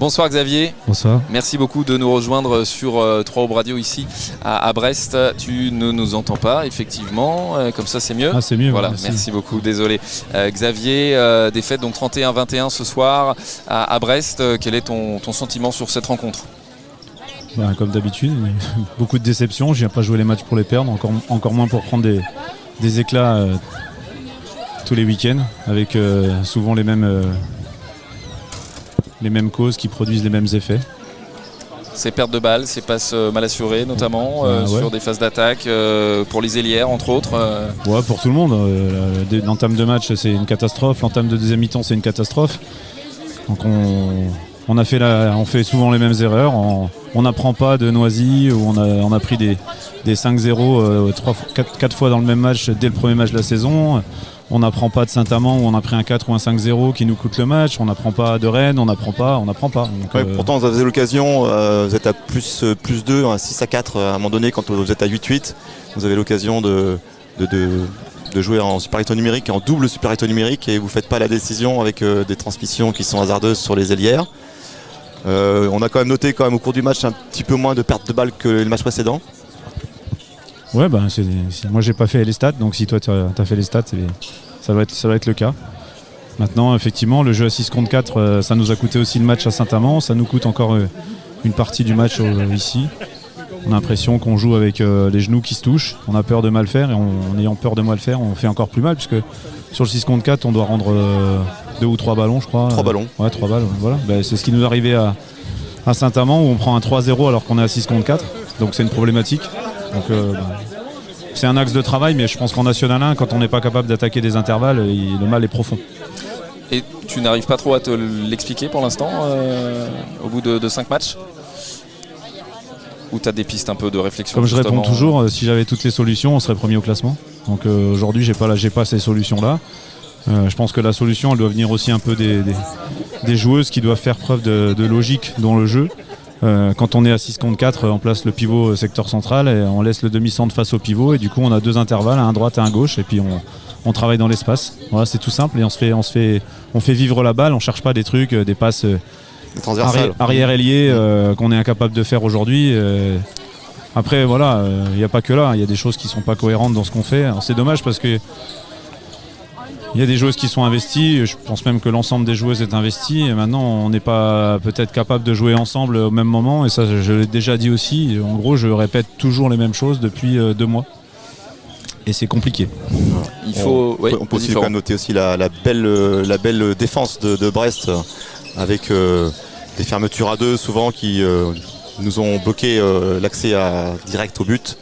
Bonsoir Xavier. Bonsoir. Merci beaucoup de nous rejoindre sur 3 Aubes Radio ici à Brest. Tu ne nous entends pas, effectivement, comme ça c'est mieux. Ah, c'est mieux. Voilà, merci beaucoup, désolé. Xavier, défaite donc 31-21 ce soir à Brest. Quel est ton sentiment sur cette rencontre ? Comme d'habitude, beaucoup de déceptions. Je viens pas jouer les matchs pour les perdre, encore moins pour prendre des éclats tous les week-ends, avec souvent les mêmes causes qui produisent les mêmes effets. Ces pertes de balles, ces passes mal assurées notamment, sur des phases d'attaque, pour les ailières entre autres. Ouais, pour tout le monde. L'entame de match c'est une catastrophe, l'entame de deuxième mi-temps c'est une catastrophe. Donc on fait souvent les mêmes erreurs, on n'apprend pas de Noisy, où on a pris des 5-0 4 fois dans le même match dès le premier match de la saison. On n'apprend pas de Saint-Amand où on a pris un 4 ou un 5-0 qui nous coûte le match. On n'apprend pas de Rennes, on n'apprend pas. Donc, ouais, pourtant vous avez l'occasion, vous êtes à plus 2, à 6-4 à un moment donné quand vous êtes à 8-8. Vous avez l'occasion de jouer en supériorité numérique, en double supériorité numérique, et vous ne faites pas la décision avec des transmissions qui sont hasardeuses sur les ailières. On a quand même noté au cours du match un petit peu moins de pertes de balles que le match précédent. Ouais, moi j'ai pas fait les stats, donc si toi tu as fait les stats, ça va être le cas. Maintenant, effectivement, le jeu à 6 contre 4, ça nous a coûté aussi le match à Saint-Amand, ça nous coûte encore une partie du match ici. On a l'impression qu'on joue avec les genoux qui se touchent, on a peur de mal faire, et en ayant peur de mal faire, on fait encore plus mal, puisque sur le 6 contre 4, on doit rendre 2 ou 3 ballons, je crois. 3 ballons. Ouais, 3 balles, voilà. C'est ce qui nous est arrivé à Saint-Amand, où on prend un 3-0 alors qu'on est à 6 contre 4, donc c'est une problématique. Donc c'est un axe de travail, mais je pense qu'en National 1, quand on n'est pas capable d'attaquer des intervalles, le mal est profond. Et tu n'arrives pas trop à te l'expliquer pour l'instant, au bout de 5 matchs ? Ou tu as des pistes un peu de réflexion ? Comme je réponds toujours, si j'avais toutes les solutions, on serait premier au classement. Donc aujourd'hui, j'ai pas ces solutions-là. Je pense que la solution, elle doit venir aussi un peu des joueuses qui doivent faire preuve de logique dans le jeu. Quand on est à 6 contre 4, on place le pivot secteur central et on laisse le demi-centre face au pivot, et du coup on a 2 intervalles, un droite et un gauche, et puis on travaille dans l'espace. Voilà, c'est tout simple, et on fait vivre la balle, on cherche pas des trucs, des passes arrière-ailier qu'on est incapable de faire aujourd'hui. Après voilà, il n'y a pas que là, il y a des choses qui sont pas cohérentes dans ce qu'on fait. Alors, c'est dommage parce que il y a des joueuses qui sont investies, je pense même que l'ensemble des joueuses est investi, et maintenant on n'est pas peut-être capable de jouer ensemble au même moment, et ça je l'ai déjà dit aussi. En gros, je répète toujours les mêmes choses depuis 2 mois, et c'est compliqué. On peut aussi quand même noter aussi la belle défense de Brest, avec des fermetures à 2 souvent qui nous ont bloqué l'accès direct au but.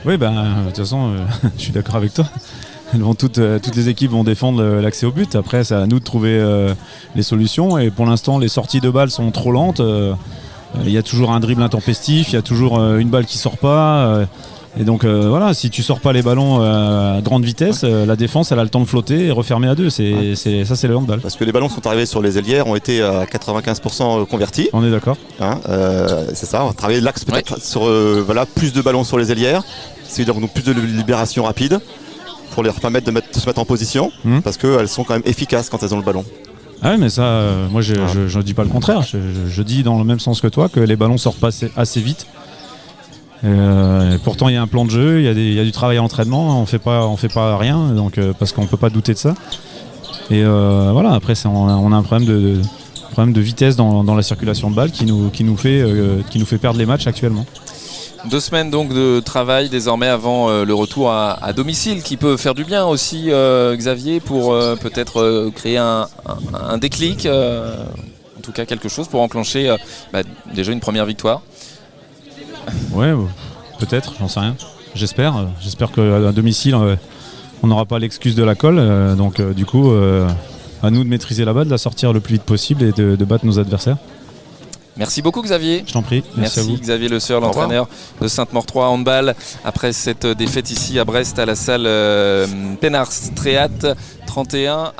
Oui, de toute façon, je suis d'accord avec toi. Toutes les équipes vont défendre l'accès au but. Après, c'est à nous de trouver les solutions. Et pour l'instant, les sorties de balles sont trop lentes. Il y a toujours un dribble intempestif, il y a toujours une balle qui sort pas. Et donc voilà, si tu sors pas les ballons à grande vitesse, la défense elle a le temps de flotter et refermer à 2. Ça c'est le handball. Parce que les ballons qui sont arrivés sur les ailières ont été à 95% convertis. On est d'accord. C'est ça, on va travailler l'axe peut-être sur plus de ballons sur les ailières. C'est-à-dire donc plus de libération rapide, pour leur permettre de se mettre en position, parce qu'elles sont quand même efficaces quand elles ont le ballon. Ah oui, mais ça, moi je ne dis pas le contraire. Je dis dans le même sens que toi que les ballons sortent pas assez vite. Pourtant il y a un plan de jeu, il y a du travail à l'entraînement, on fait pas rien, donc parce qu'on peut pas douter de ça. Et voilà, après on a un problème de vitesse dans la circulation de balles qui nous fait perdre les matchs actuellement. 2 semaines donc de travail désormais avant le retour à domicile, qui peut faire du bien aussi, Xavier, pour peut-être créer un déclic, en tout cas quelque chose pour enclencher déjà une première victoire. Ouais, peut-être, j'en sais rien. J'espère qu'à domicile on n'aura pas l'excuse de la colle, donc du coup à nous de maîtriser la balle, de la sortir le plus vite possible et de battre nos adversaires. Merci beaucoup Xavier. Je t'en prie. Merci à vous. Xavier Le Sueur, l'entraîneur de Sainte-Maure 3 handball, après cette défaite ici à Brest à la salle Pénard Stréat 31-21.